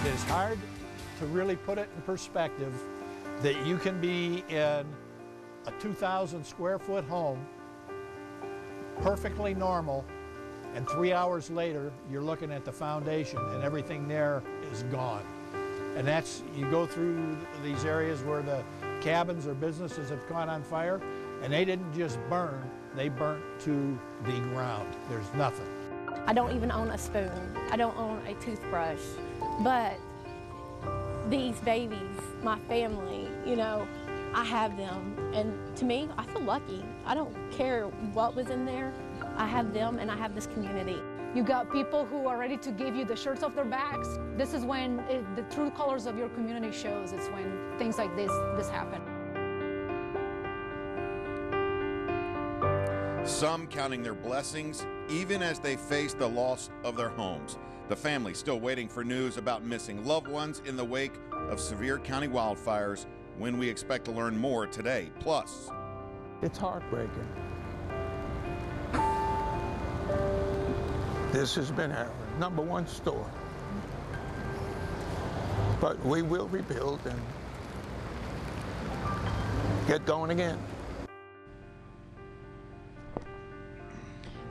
It is hard to really put it in perspective that you can be in a 2,000 square foot home, perfectly normal, and 3 hours later you're looking at the foundation and everything there is gone. And that's, you go through these areas where the cabins or businesses have caught on fire, and they didn't just burn, they burnt to the ground. There's nothing. I don't even own a spoon. I don't own a toothbrush. But these babies, my family, you know, I have them. And to me, I feel lucky. I don't care what was in there. I have them and I have this community. You got people who are ready to give you the shirts off their backs. This is when the true colors of your community shows. It's when things like this happen. Some counting their blessings even as they face the loss of their homes. The family still waiting for news about missing loved ones in the wake of severe county wildfires, when we expect to learn more today. Plus, it's heartbreaking. This has been our #1 store. But we will rebuild and get going again.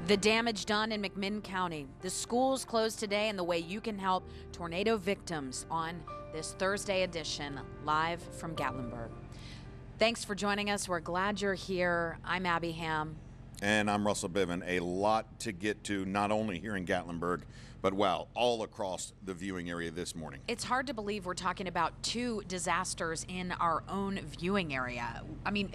The damage done in McMinn County. The schools closed today, and the way you can help tornado victims on this Thursday edition, live from Gatlinburg. Thanks for joining us. We're glad you're here. I'm Abby Ham. And I'm Russell Biven. A lot to get to, not only here in Gatlinburg, but wow, all across the viewing area this morning. It's hard to believe we're talking about 2 disasters in our own viewing area. I mean,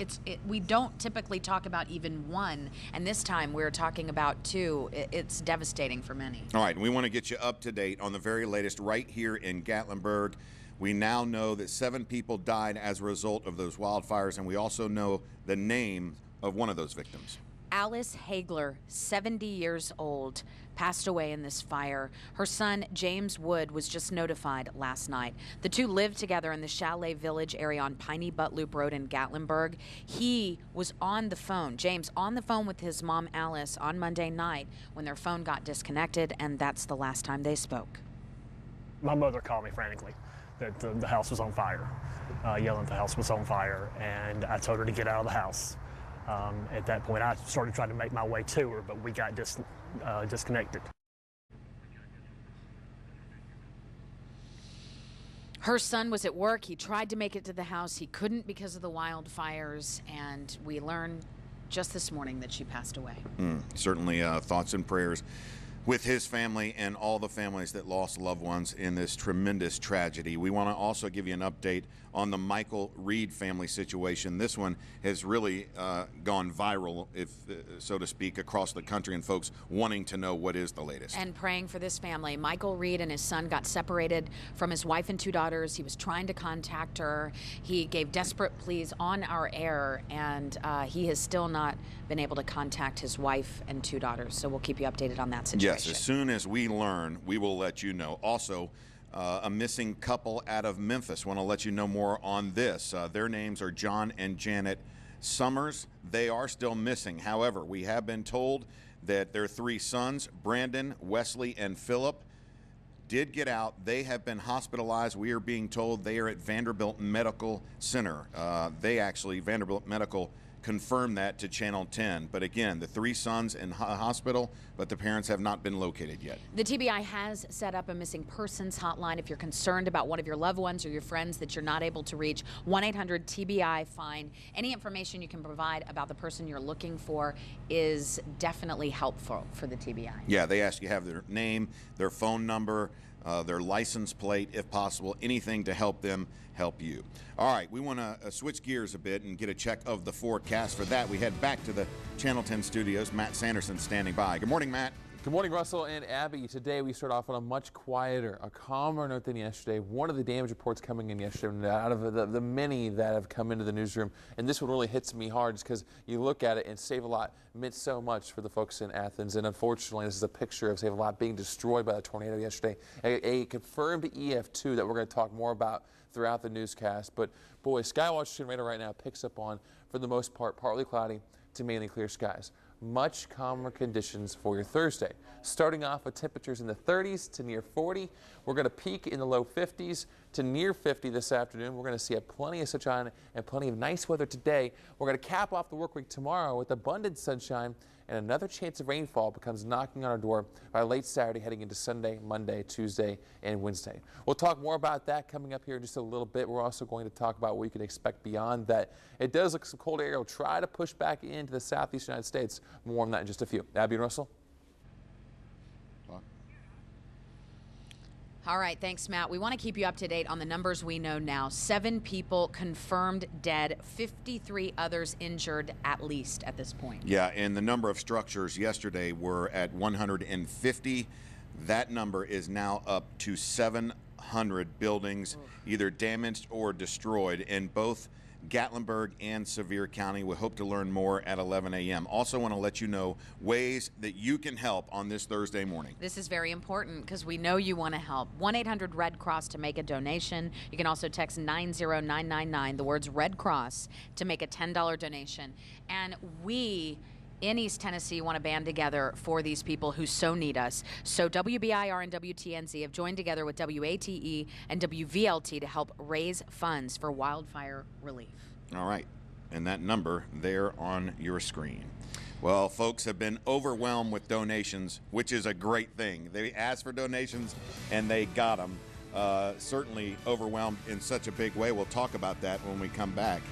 we don't typically talk about even one, and this time we're talking about 2. It's devastating for many. All right, we want to get you up to date on the very latest right here in Gatlinburg. We now know that 7 people died as a result of those wildfires, and we also know the name of one of those victims. Alice Hagler, 70 years old, passed away in this fire. Her son, James Wood, was just notified last night. The 2 lived together in the Chalet Village area on Piney Butt Loop Road in Gatlinburg. He was on the phone, James, on the phone with his mom, Alice, on Monday night when their phone got disconnected, and that's the last time they spoke. My mother called me frantically that the house was on fire, yelling the house was on fire, and I told her to get out of the house. At that point, I started trying to make my way to her, but we got disconnected. Her son was at work. He tried to make it to the house. He couldn't because of the wildfires, and we learned just this morning that she passed away. Certainly thoughts and prayers with his family and all the families that lost loved ones in this tremendous tragedy. We want to also give you an update on the Michael Reed family situation. This one has really gone viral, so to speak, across the country, and folks wanting to know what is the latest. And praying for this family. Michael Reed and his son got separated from his wife and 2 daughters. He was trying to contact her. He gave desperate pleas on our air, and he has still not been able to contact his wife and 2 daughters. So we'll keep you updated on that situation. Yes, as soon as we learn, we will let you know. Also, a missing couple out of Memphis. Want to let you know more on this. Their names are John and Janet Summers. They are still missing. However, we have been told that their 3 sons, Brandon, Wesley, and Philip, did get out. They have been hospitalized. We are being told they are at Vanderbilt Medical Center. Vanderbilt Medical confirmed that to Channel 10. But again, the 3 sons in hospital, but the parents have not been located yet. The TBI has set up a missing persons hotline. If you're concerned about one of your loved ones or your friends that you're not able to reach, 1-800-TBI-FIND. Any information you can provide about the person you're looking for is definitely helpful for the TBI. Yeah, they ask you to have their name, their phone number, their license plate, if possible, anything to help them help you. All right, we want to switch gears a bit and get a check of the forecast. For that, we head back to the Channel 10 studios. Matt Sanderson standing by. Good morning, Matt. Good morning, Russell and Abby. Today we start off on a much quieter, a calmer note than yesterday. One of the damage reports coming in yesterday, out of the many that have come into the newsroom, and this one really hits me hard just because you look at it and Save a Lot meant so much for the folks in Athens, and unfortunately this is a picture of Save a Lot being destroyed by the tornado yesterday. A confirmed EF2 that we're going to talk more about throughout the newscast. But boy, Skywatch radar right now picks up on, for the most part, partly cloudy to mainly clear skies. much calmer conditions for your Thursday. Starting off with temperatures in the 30s to near 40. We're going to peak in the low 50s to near 50 this afternoon. We're going to see plenty of sunshine and plenty of nice weather today. We're going to cap off the work week tomorrow with abundant sunshine, and another chance of rainfall becomes knocking on our door by late Saturday, heading into Sunday, Monday, Tuesday, and Wednesday. We'll talk more about that coming up here in just a little bit. We're also going to talk about what you can expect beyond that. It does look some cold air will try to push back into the southeast United States. More on that in just a few. Abby and Russell. All right, thanks, Matt. We want to keep you up to date on the numbers we know now. 7 people confirmed dead, 53 others injured at least at this point. Yeah, and the number of structures yesterday were at 150. That number is now up to 700 buildings either damaged or destroyed in both Gatlinburg and Sevier County. We hope to learn more at 11 a.m. Also want to let you know ways that you can help on this Thursday morning. This is very important because we know you want to help. 1-800-RED CROSS to make a donation. You can also text 90999, the words Red Cross, to make a $10 donation. And we in East Tennessee want to band together for these people who so need us. So WBIR and WTNZ have joined together with WATE and WVLT to help raise funds for wildfire relief. All right, and that number there on your screen. Well, folks have been overwhelmed with donations, which is a great thing. They asked for donations and they got them. Certainly overwhelmed in such a big way. We'll talk about that when we come back.